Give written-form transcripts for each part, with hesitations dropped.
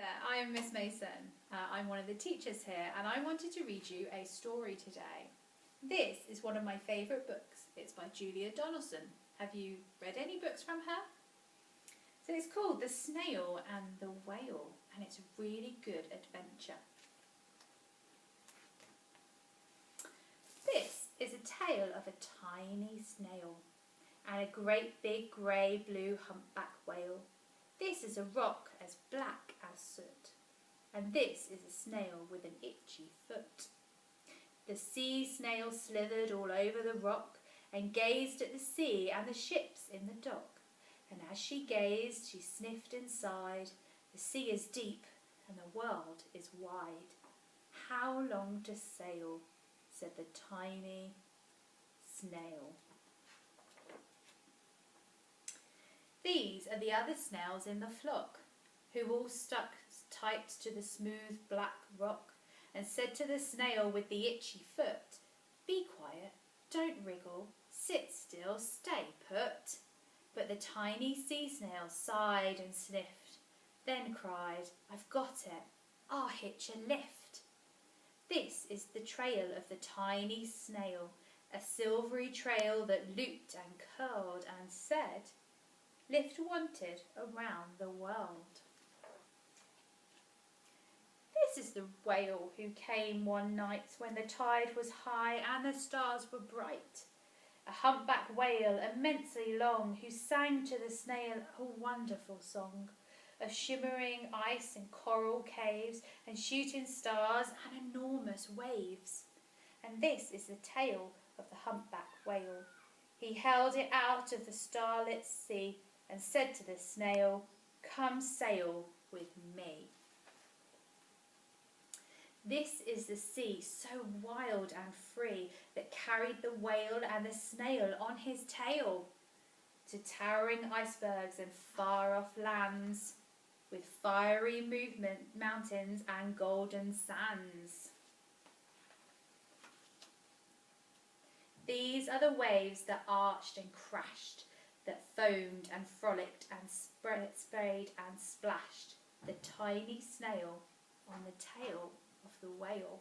there, I am Miss Mason. I'm one of the teachers here and I wanted to read you a story today. This is one of my favourite books. It's by Julia Donaldson. Have you read any books from her? So it's called The Snail and the Whale and it's a really good adventure. This is a tale of a tiny snail and a great big grey-blue humpback whale. This is a rock as black as soot, and this is a snail with an itchy foot. The sea snail slithered all over the rock and gazed at the sea and the ships in the dock. And as she gazed, she sniffed and sighed. The sea is deep and the world is wide. How long to sail, said the tiny snail. These are the other snails in the flock, who all stuck tight to the smooth black rock and said to the snail with the itchy foot, "Be quiet, don't wriggle, sit still, stay put." But the tiny sea snail sighed and sniffed, then cried, "I've got it, I'll hitch a lift." This is the trail of the tiny snail, a silvery trail that looped and curled and said, "Lift wanted around the world." This is the whale who came one night when the tide was high and the stars were bright. A humpback whale immensely long who sang to the snail a wonderful song of shimmering ice and coral caves and shooting stars and enormous waves. And this is the tale of the humpback whale. He held it out of the starlit sea and said to the snail, "Come sail with me." This is the sea, so wild and free, that carried the whale and the snail on his tail to towering icebergs and far-off lands, with fiery mountains and golden sands. These are the waves that arched and crashed, that foamed and frolicked and sprayed and splashed the tiny snail on the tail of the whale.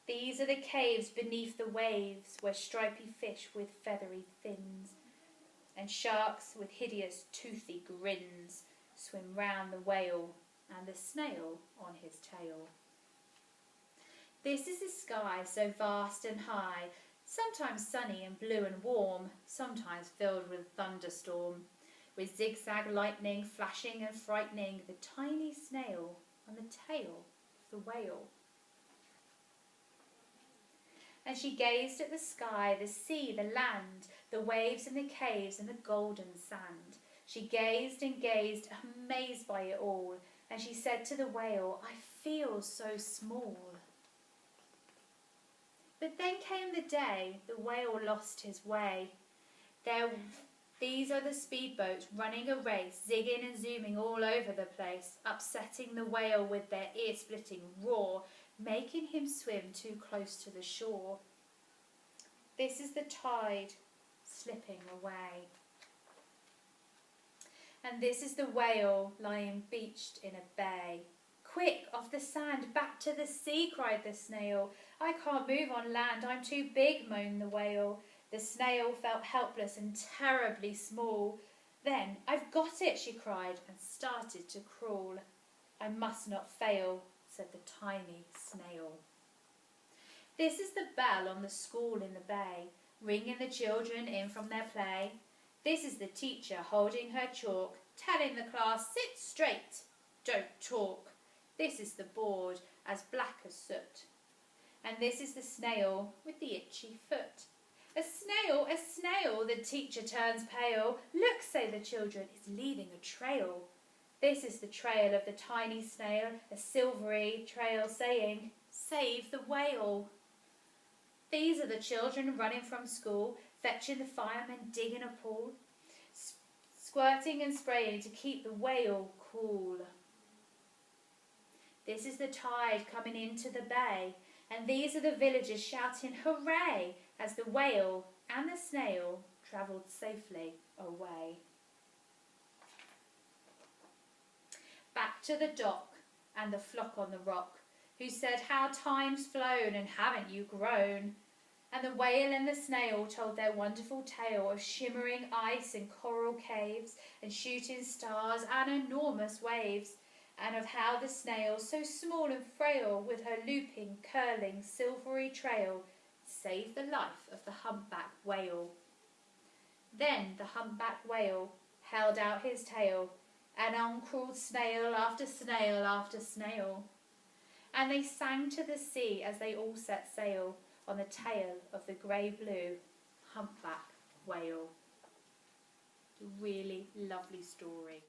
These are the caves beneath the waves where stripy fish with feathery fins and sharks with hideous toothy grins swim round the whale and the snail on his tail. This is the sky so vast and high, sometimes sunny and blue and warm, sometimes filled with thunderstorm, with zigzag lightning flashing and frightening the tiny snail on the tail of the whale. And she gazed at the sky, the sea, the land, the waves and the caves and the golden sand. She gazed and gazed, amazed by it all, and she said to the whale, "I feel so small." But then came the day the whale lost his way. These are the speedboats running a race, zigging and zooming all over the place, upsetting the whale with their ear-splitting roar, making him swim too close to the shore. This is the tide slipping away. And this is the whale lying beached in a bay. "Quick, off the sand, back to the sea," cried the snail. "I can't move on land, I'm too big," moaned the whale. The snail felt helpless and terribly small. Then, "I've got it," she cried, and started to crawl. "I must not fail," said the tiny snail. This is the bell on the school in the bay, ringing the children in from their play. This is the teacher holding her chalk, telling the class, "Sit straight, don't talk." This is the board, as black as soot. And this is the snail with the itchy foot. "A snail," the teacher turns pale. "Look," say the children, "it's leaving a trail." This is the trail of the tiny snail, a silvery trail saying, "Save the whale." These are the children running from school, fetching the firemen, digging a pool, squirting and spraying to keep the whale cool. This is the tide coming into the bay, and these are the villagers shouting hooray as the whale and the snail travelled safely away. Back to the dock and the flock on the rock, who said, "How time's flown, and haven't you grown?" And the whale and the snail told their wonderful tale of shimmering ice and coral caves and shooting stars and enormous waves, and of how the snail, so small and frail, with her looping, curling, silvery trail, saved the life of the humpback whale. Then the humpback whale held out his tail, and on crawled snail after snail after snail. And they sang to the sea as they all set sail on the tail of the grey-blue humpback whale. A really lovely story.